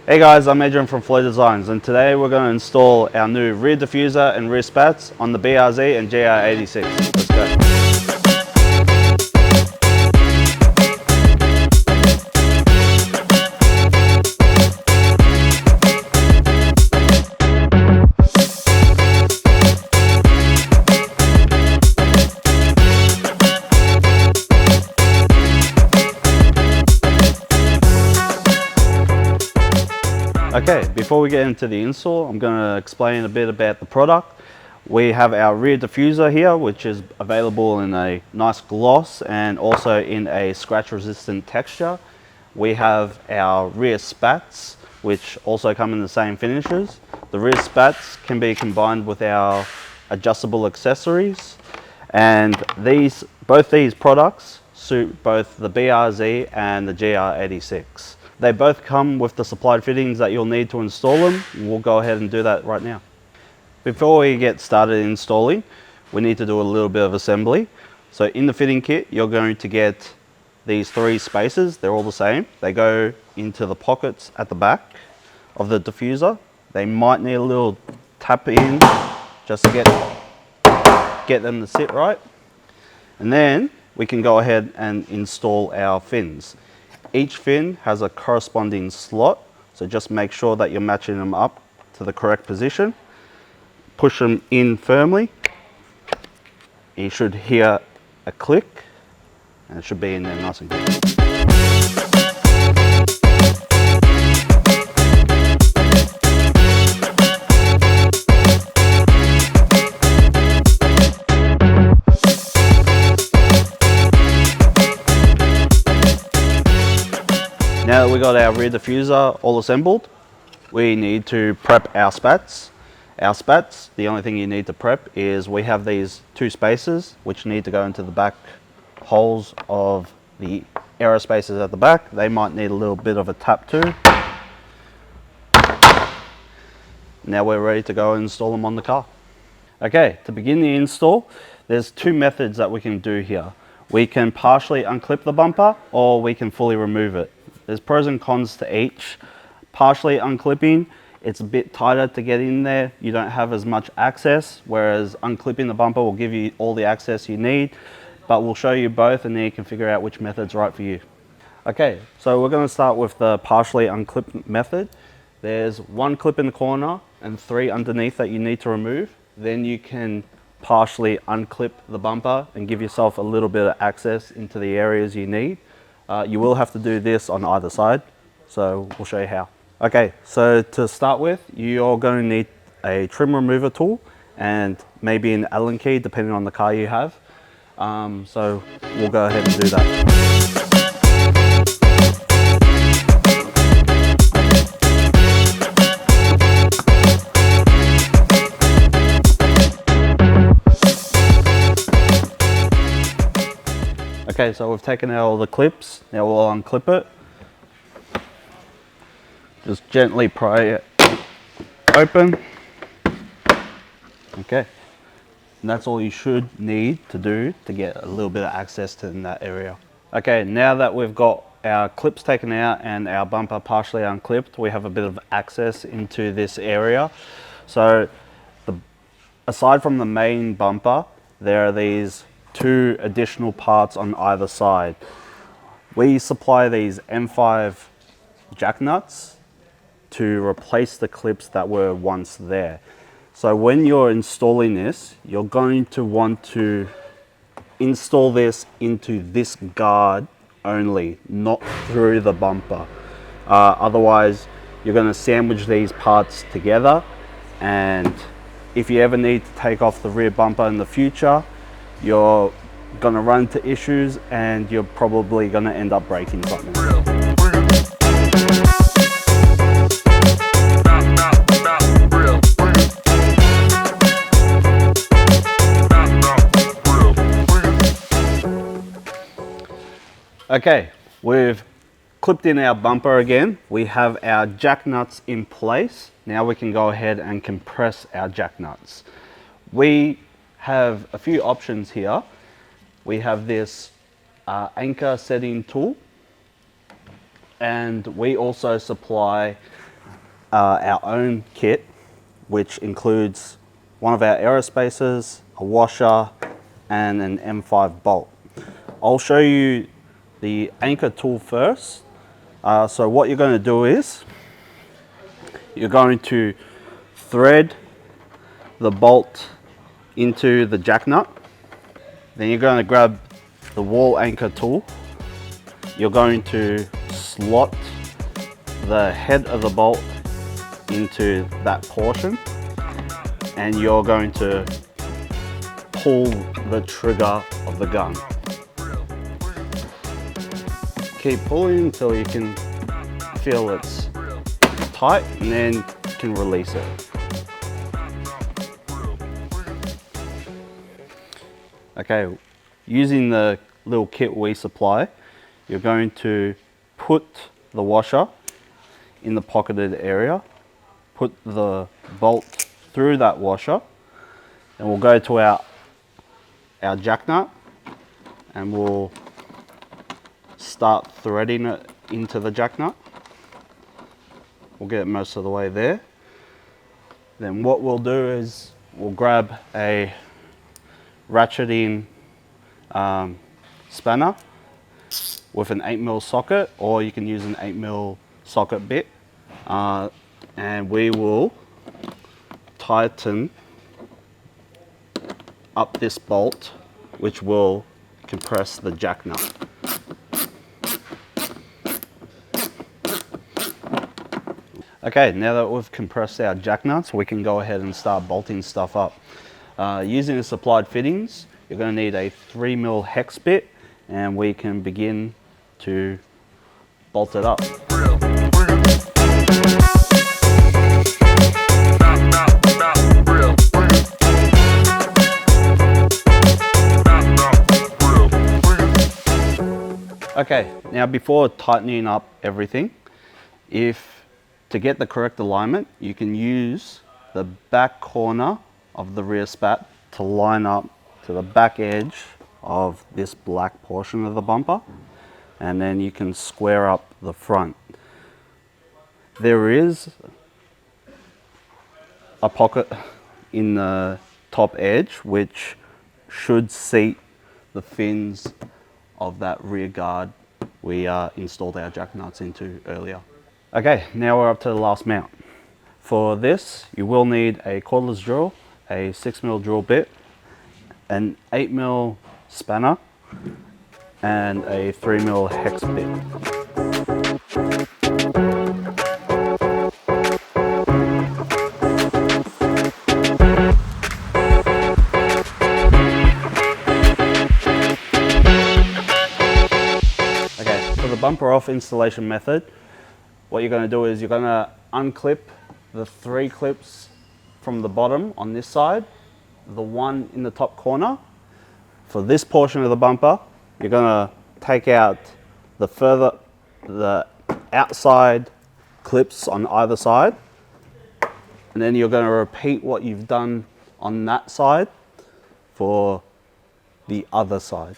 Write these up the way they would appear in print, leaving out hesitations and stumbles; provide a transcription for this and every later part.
Hey guys, I'm Adrian from Flow Designs, and today we're going to install our new rear diffuser and rear spats on the BRZ and GR86. Let's go. Okay, before we get into the install, I'm going to explain a bit about the product. We have our rear diffuser here, which is available in a nice gloss and also in a scratch resistant texture. We have our rear spats, which also come in the same finishes. The rear spats can be combined with our adjustable accessories, and both these products suit both the BRZ and the GR86. They both come with the supplied fittings that you'll need to install them. We'll go ahead and do that right now. Before we get started installing, we need to do a little bit of assembly. So in the fitting kit, you're going to get these 3 spaces. They're all the same. They go into the pockets at the back of the diffuser. They might need a little tap in just to get them to sit right. And then we can go ahead and install our fins. Each fin has a corresponding slot, so just make sure that you're matching them up to the correct position. Push them in firmly. You should hear a click, and it should be in there nice and good. Now that we got our rear diffuser all assembled, we need to prep our spats. Our spats, the only thing you need to prep is we have these 2 spaces which need to go into the back holes of the aerospaces at the back. They might need a little bit of a tap too. Now we're ready to go and install them on the car. Okay, to begin the install, there's 2 methods that we can do here. We can partially unclip the bumper, or we can fully remove it. There's pros and cons to each. Partially unclipping, it's a bit tighter to get in there. You don't have as much access, whereas unclipping the bumper will give you all the access you need. But we'll show you both, and then you can figure out which method's right for you. Okay, so we're going to start with the partially unclipped method. There's 1 clip in the corner and 3 underneath that you need to remove. Then you can partially unclip the bumper and give yourself a little bit of access into the areas you need. You will have to do this on either side, so we'll show you how. Okay, so to start with, you're going to need a trim remover tool and maybe an Allen key depending on the car you have. So we'll go ahead and do that. Okay, so we've taken out all the clips. Now we'll unclip it. Just gently pry it open. Okay, and that's all you should need to do to get a little bit of access to that area. Okay, now that we've got our clips taken out and our bumper partially unclipped, we have a bit of access into this area. So aside from the main bumper, there are these 2 additional parts on either side. We supply these M5 jack nuts to replace the clips that were once there. So when you're installing this, you're going to want to install this into this guard only, not through the bumper. Otherwise, you're going to sandwich these parts together, and if you ever need to take off the rear bumper in the future, you're going to run into issues and you're probably going to end up breaking something. Okay, we've clipped in our bumper again. We have our jack nuts in place. Now we can go ahead and compress our jack nuts. We have a few options here. We have this anchor setting tool, and we also supply our own kit, which includes one of our aerospaces, a washer, and an M5 bolt. I'll show you the anchor tool first. So what you're going to do is you're going to thread the bolt into the jack nut. Then you're going to grab the wall anchor tool. You're going to slot the head of the bolt into that portion, and you're going to pull the trigger of the gun. Keep pulling until you can feel it's tight, and then you can release it. Okay, using the little kit we supply, you're going to put the washer in the pocketed area, put the bolt through that washer, and we'll go to our jack nut and we'll start threading it into the jack nut. We'll get it most of the way there. Then what we'll do is we'll grab a ratcheting spanner with an 8mm socket, or you can use an 8mm socket bit, and we will tighten up this bolt, which will compress the jack nut. Okay, now that we've compressed our jack nuts, we can go ahead and start bolting stuff up. Using the supplied fittings, you're going to need a 3mm hex bit, and we can begin to bolt it up. Okay, now before tightening up everything, to get the correct alignment, you can use the back corner of the rear spat to line up to the back edge of this black portion of the bumper, and then you can square up the front. There is a pocket in the top edge which should seat the fins of that rear guard we installed our jack nuts into earlier. Okay, now we're up to the last mount. For this, you will need a cordless drill, a 6mm drill bit, an 8mm spanner, and a 3mm hex bit. Okay, for the bumper off installation method, what you're going to do is you're going to unclip the 3 clips from the bottom on this side, the one in the top corner. For this portion of the bumper, you're going to take out the outside clips on either side, and then you're going to repeat what you've done on that side for the other side.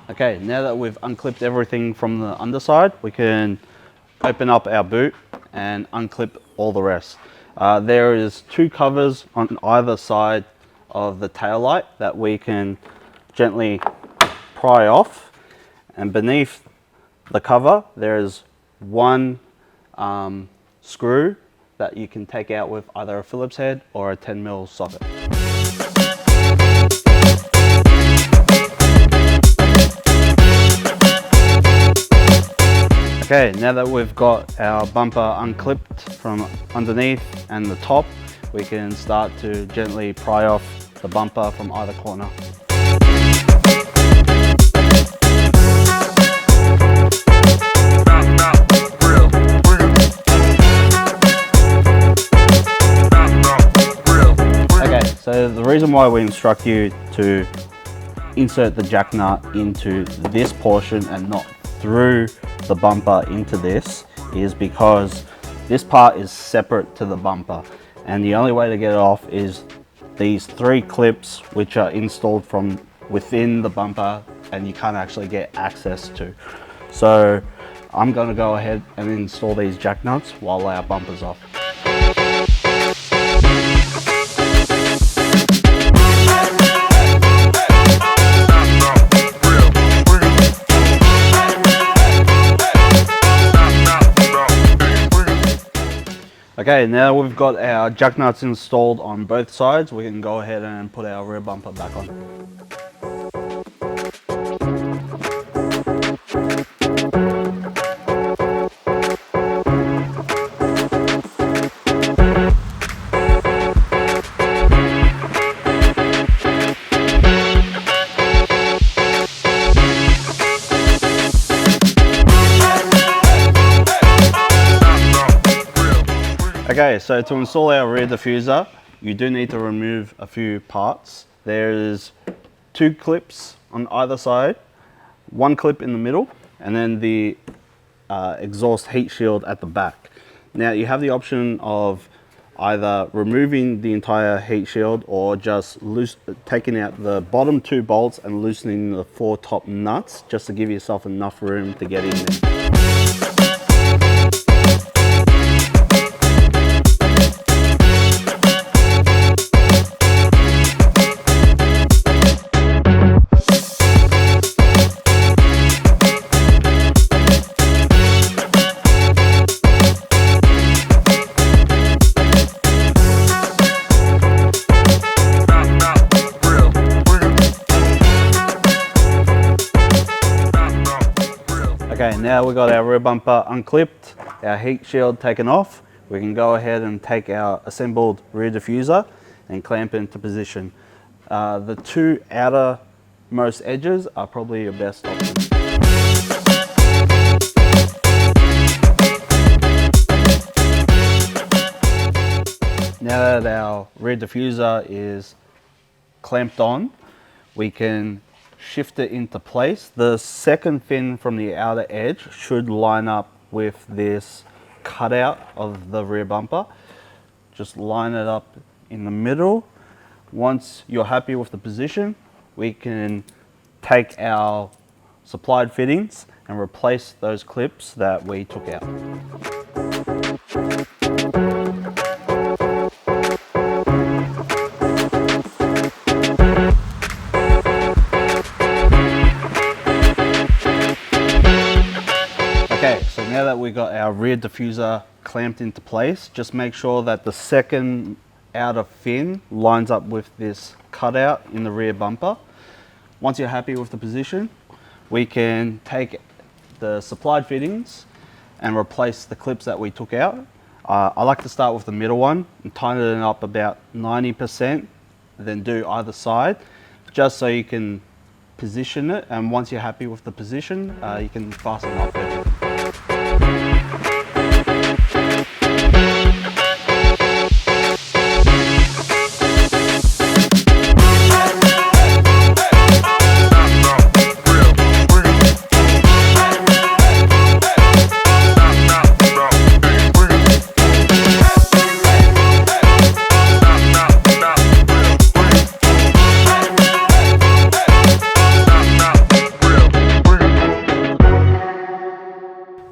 Okay, now that we've unclipped everything from the underside, we can open up our boot and unclip all the rest. There is 2 covers on either side of the tail light that we can gently pry off, and beneath the cover there is 1 screw that you can take out with either a Phillips head or a 10mm socket. Okay, now that we've got our bumper unclipped from underneath and the top, we can start to gently pry off the bumper from either corner. Okay, so the reason why we instruct you to insert the jack nut into this portion and not through the bumper into this is because this part is separate to the bumper, and the only way to get it off is these 3 clips which are installed from within the bumper and you can't actually get access to. So I'm going to go ahead and install these jack nuts while our bumper's off. Okay, now we've got our jack nuts installed on both sides, we can go ahead and put our rear bumper back on. Okay, so to install our rear diffuser, you do need to remove a few parts. There's 2 clips on either side, 1 clip in the middle, and then the exhaust heat shield at the back. Now you have the option of either removing the entire heat shield or just taking out the bottom 2 bolts and loosening the 4 top nuts just to give yourself enough room to get in there. Okay, now we've got our rear bumper unclipped, our heat shield taken off. We can go ahead and take our assembled rear diffuser and clamp into position. The 2 outermost edges are probably your best option. Now that our rear diffuser is clamped on, we can shift it into place. The second fin from the outer edge should line up with this cutout of the rear bumper. Just line it up in the middle. Once you're happy with the position, we can take our supplied fittings and replace those clips that we took out. Okay, so now that we got our rear diffuser clamped into place, just make sure that the second outer fin lines up with this cutout in the rear bumper. Once you're happy with the position, we can take the supplied fittings and replace the clips that we took out. I like to start with the middle one and tighten it up about 90%, then do either side, just so you can position it, and once you're happy with the position, you can fasten up everything.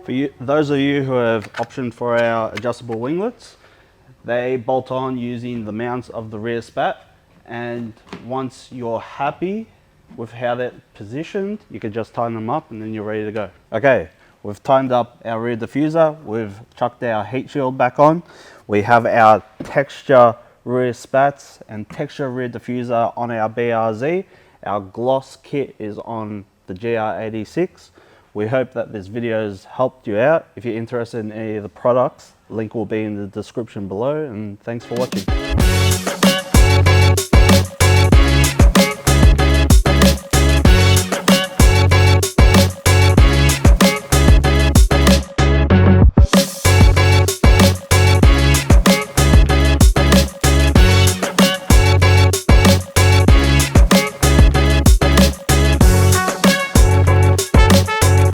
For those of you who have optioned for our adjustable winglets, they bolt on using the mounts of the rear spat, and once you're happy with how they're positioned, you can just tighten them up and then you're ready to go. Okay, we've tightened up our rear diffuser, we've chucked our heat shield back on, we have our texture rear spats and texture rear diffuser on our BRZ, our gloss kit is on the GR86. We hope that this video has helped you out. If you're interested in any of the products, link will be in the description below, and thanks for watching.